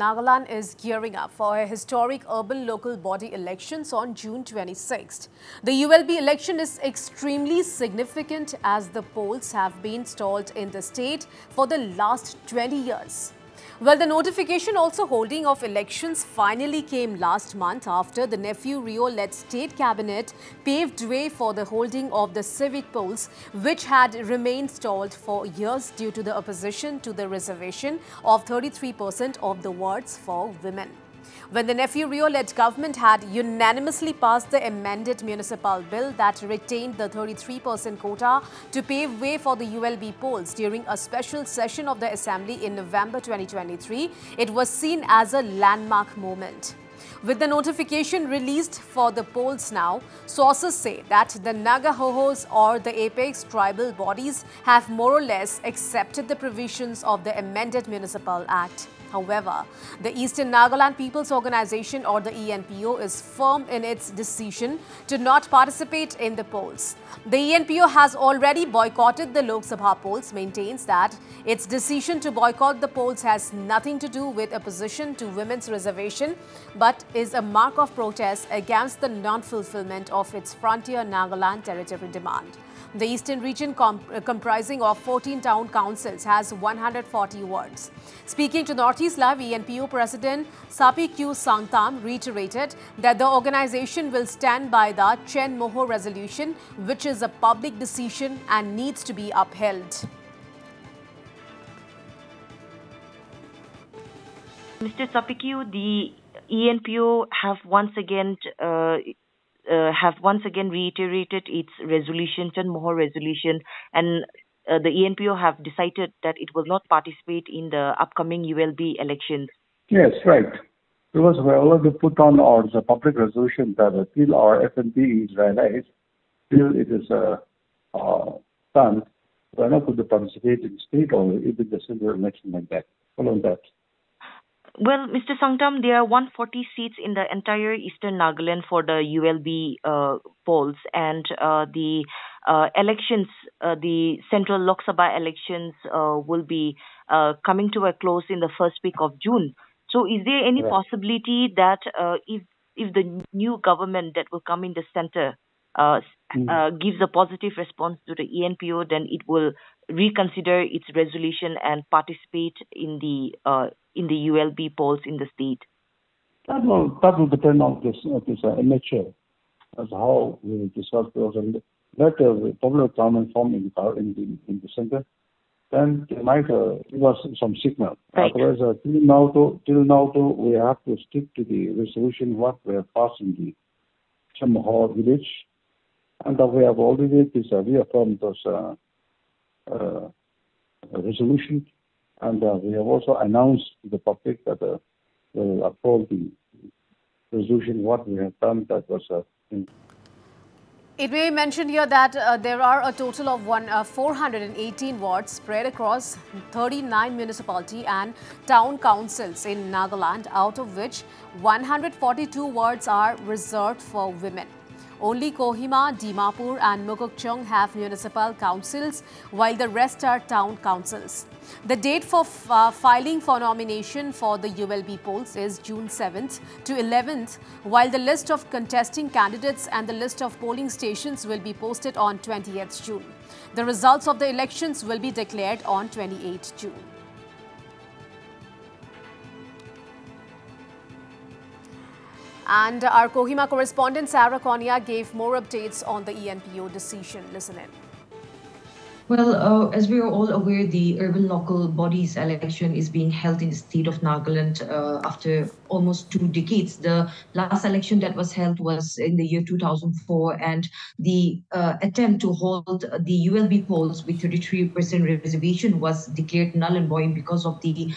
Nagaland is gearing up for a historic urban local body elections on June 26th. The ULB election is extremely significant as the polls have been stalled in the state for the last 20 years. Well, the notification also holding of elections finally came last month after the Nephew Rio-led state cabinet paved way for the holding of the Civic polls, which had remained stalled for years due to the opposition to the reservation of 33% of the wards for women. When the Nephew Rio-led government had unanimously passed the amended municipal bill that retained the 33% quota to pave way for the ULB polls during a special session of the Assembly in November 2023, it was seen as a landmark moment. With the notification released for the polls now, sources say that the Nagahojos or the apex tribal bodies have more or less accepted the provisions of the amended Municipal Act. However, the Eastern Nagaland People's Organization or the ENPO is firm in its decision to not participate in the polls. The ENPO has already boycotted the Lok Sabha polls, maintains that its decision to boycott the polls has nothing to do with opposition to women's reservation, but is a mark of protest against the non-fulfillment of its frontier Nagaland territory demand. The eastern region, comprising of 14 town councils, has 140 wards. Speaking to Northeast Live, ENPO President Civic Sangtam reiterated that the organization will stand by the Chen Moho resolution, which is a public decision and needs to be upheld. Mr. Sapikiu, the ENPO have once again reiterated its resolution, Chen Moho resolution, and the ENPO have decided that it will not participate in the upcoming ULB elections. Yes, right. Because we already put on our public resolution that till our FNP is realized, till it is done, we are not going to participate in state or even the central election like that. Following that. Well, Mr. Sangtam, there are 140 seats in the entire Eastern Nagaland for the ULB polls, and the elections, the central Lok Sabha elections will be coming to a close in the first week of June. So is there any possibility that if the new government that will come in the center gives a positive response to the ENPO, then it will reconsider its resolution and participate in the ULB polls in the state? That will depend on this MHA as how we discuss those and let the popular government form in the center. Then they might give us some signal. Right. Otherwise, till now, we have to stick to the resolution what we have passed in the Chamahor village, and we have already reaffirmed those resolution, and we have also announced to the public that we will uphold the resolution what we have done. That was It may be mentioned here that there are a total of 418 wards spread across 39 municipality and town councils in Nagaland, out of which 142 wards are reserved for women. Only Kohima, Dimapur and Mukokchung have municipal councils, while the rest are town councils. The date for filing for nomination for the ULB polls is June 7th to 11th, while the list of contesting candidates and the list of polling stations will be posted on 20th June. The results of the elections will be declared on 28th June. And our Kohima correspondent Sarah Konya gave more updates on the ENPO decision. Listen in. Well, as we are all aware, the urban local bodies election is being held in the state of Nagaland after almost 2 decades. The last election that was held was in the year 2004, and the attempt to hold the ULB polls with 33% reservation was declared null and void because of the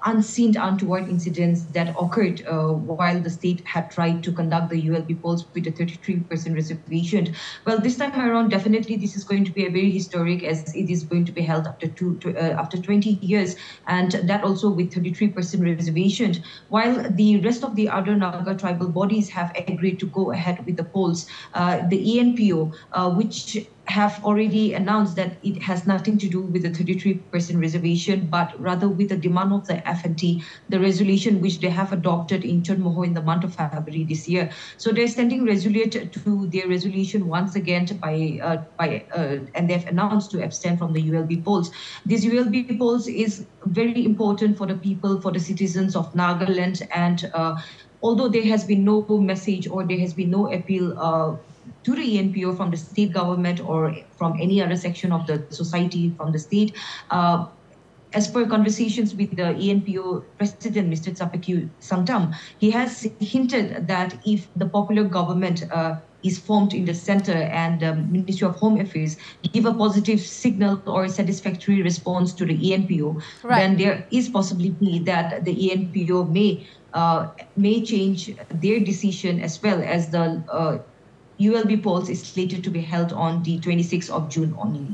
unseen untoward incidents that occurred while the state had tried to conduct the ULB polls with a 33% reservation. Well, this time around, definitely this is going to be a very historic, as it is going to be held after 20 years, and that also with 33% reservation, while the rest of the other Naga tribal bodies have agreed to go ahead with the polls. The ENPO, which have already announced that it has nothing to do with the 33% reservation, but rather with the demand of the FNT, the resolution which they have adopted in Chonmoho in the month of February this year. So they're standing resolute to their resolution once again and they've announced to abstain from the ULB polls. This ULB polls is very important for the people, for the citizens of Nagaland, and although there has been no message or there has been no appeal to the ENPO from the state government or from any other section of the society from the state, as per conversations with the ENPO president, Mr. Tsapakyu Sangtam, he has hinted that if the popular government is formed in the center and the Ministry of Home Affairs give a positive signal or a satisfactory response to the ENPO, then there is possibility that the ENPO may change their decision, as well as the ULB polls is slated to be held on the 26th of June only.